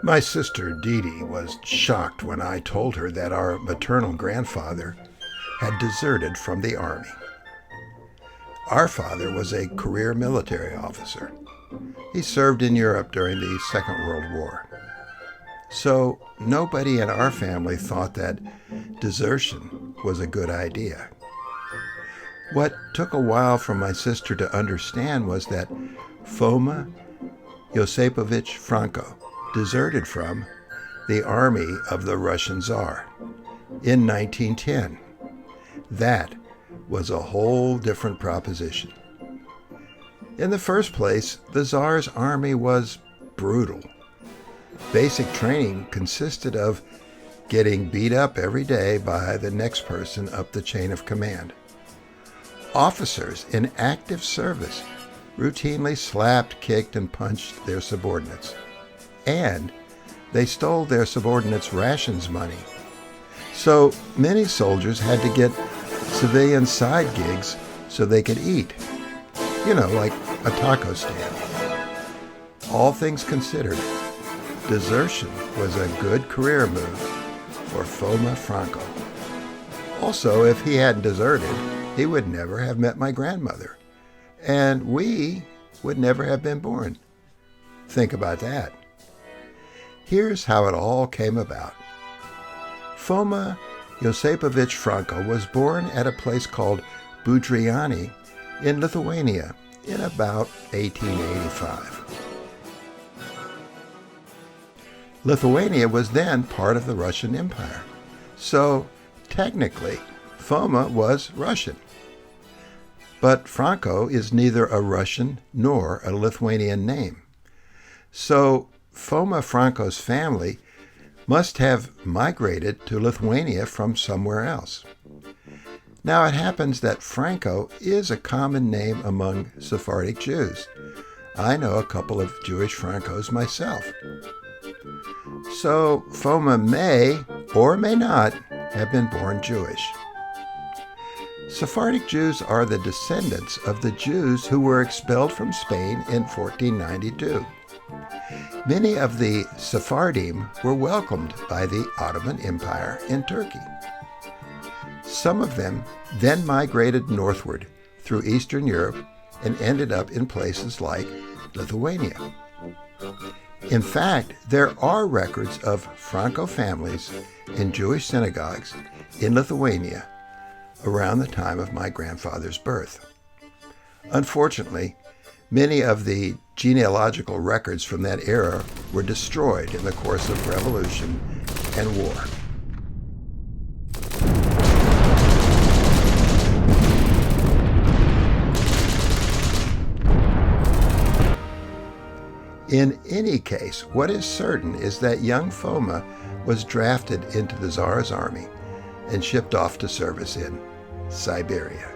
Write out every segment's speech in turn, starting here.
My sister Dee Dee was shocked when I told her that our maternal grandfather had deserted from the Army. Our father was a career military officer. He served in Europe during the Second World War. So nobody in our family thought that desertion was a good idea. What took a while for my sister to understand was that Foma Josipovich Franco deserted from the army of the Russian Tsar in 1910. That was a whole different proposition. In the first place, the Tsar's army was brutal. Basic training consisted of getting beat up every day by the next person up the chain of command. Officers in active service routinely slapped, kicked, and punched their subordinates. And they stole their subordinates' rations money. So many soldiers had to get civilian side gigs so they could eat. Like a taco stand. All things considered, desertion was a good career move for Foma Franco. Also, if he hadn't deserted, he would never have met my grandmother, and we would never have been born. Think about that. Here's how it all came about. Foma Josipovich Franco was born at a place called Budriani in Lithuania in about 1885. Lithuania was then part of the Russian Empire, so technically Foma was Russian. But Franco is neither a Russian nor a Lithuanian name. So Foma Franco's family must have migrated to Lithuania from somewhere else. Now it happens that Franco is a common name among Sephardic Jews. I know a couple of Jewish Francos myself. So Foma may or may not have been born Jewish. Sephardic Jews are the descendants of the Jews who were expelled from Spain in 1492. Many of the Sephardim were welcomed by the Ottoman Empire in Turkey. Some of them then migrated northward through Eastern Europe and ended up in places like Lithuania. In fact, there are records of Franco families in Jewish synagogues in Lithuania around the time of my grandfather's birth. Unfortunately, many of the genealogical records from that era were destroyed in the course of revolution and war. In any case, what is certain is that young Foma was drafted into the Tsar's army and shipped off to service in Siberia.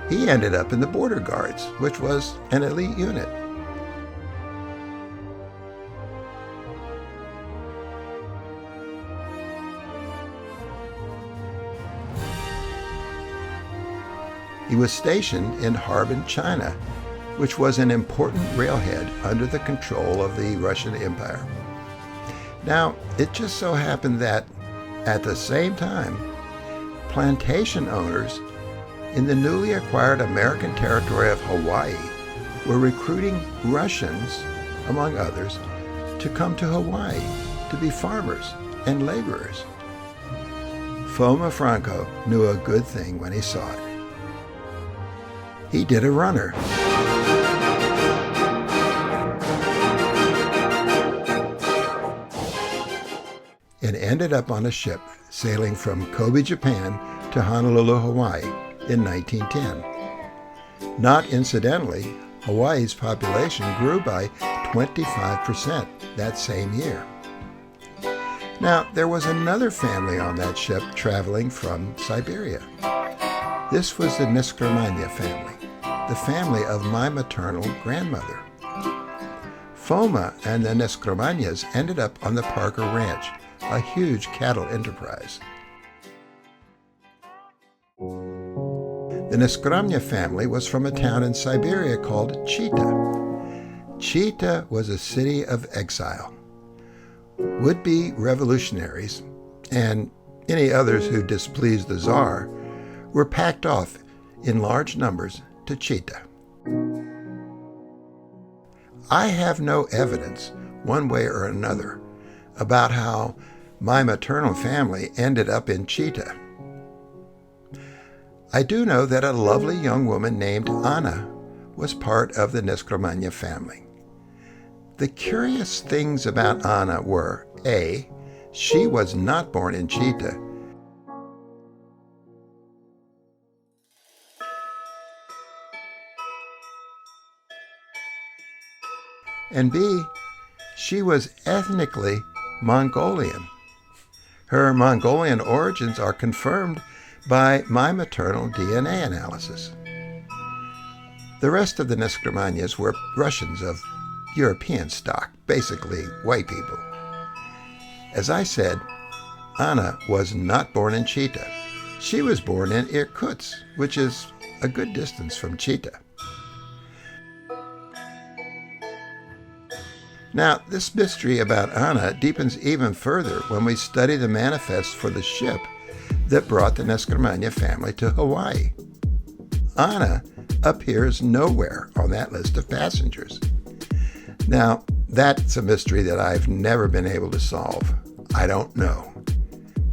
He ended up in the Border Guards, which was an elite unit. He was stationed in Harbin, China, which was an important railhead under the control of the Russian Empire. Now, it just so happened that, at the same time, plantation owners in the newly acquired American territory of Hawaii were recruiting Russians, among others, to come to Hawaii to be farmers and laborers. Foma Franco knew a good thing when he saw it. He did a runner. And ended up on a ship sailing from Kobe, Japan to Honolulu, Hawaii in 1910. Not incidentally, Hawaii's population grew by 25% that same year. Now, there was another family on that ship traveling from Siberia. This was the Neskromanya family, the family of my maternal grandmother. Foma and the Neskromanyas ended up on the Parker Ranch, a huge cattle enterprise. The Neskromanya family was from a town in Siberia called Chita. Chita was a city of exile. Would-be revolutionaries, and any others who displeased the Tsar, were packed off in large numbers to Chita. I have no evidence, one way or another, about how my maternal family ended up in Chita. I do know that a lovely young woman named Anna was part of the Neskromanya family. The curious things about Anna were, A, she was not born in Chita, and B, she was ethnically Mongolian. Her Mongolian origins are confirmed by my maternal DNA analysis. The rest of the Neskromanyas were Russians of European stock, basically white people. As I said, Anna was not born in Chita. She was born in Irkutsk, which is a good distance from Chita. Now, this mystery about Anna deepens even further when we study the manifest for the ship that brought the Neskromanya family to Hawaii. Anna appears nowhere on that list of passengers. Now, that's a mystery that I've never been able to solve. I don't know.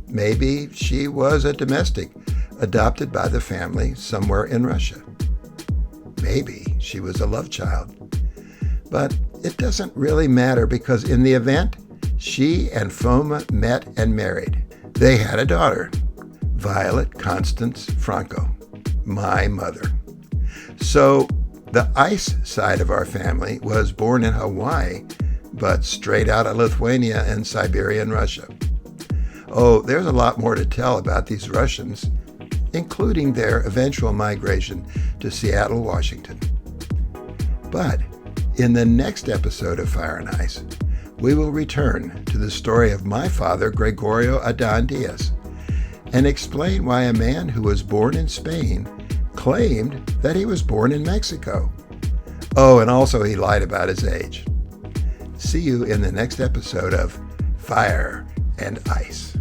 Maybe she was a domestic adopted by the family somewhere in Russia. Maybe she was a love child. But it doesn't really matter because in the event, she and Foma met and married. They had a daughter, Violet Constance Franco, my mother. So the ice side of our family was born in Hawaii, but straight out of Lithuania and Siberian Russia. Oh, there's a lot more to tell about these Russians, including their eventual migration to Seattle, Washington. But in the next episode of Fire and Ice, we will return to the story of my father, Gregorio Adan Diaz, and explain why a man who was born in Spain claimed that he was born in Mexico. Oh, and also he lied about his age. See you in the next episode of Fire and Ice.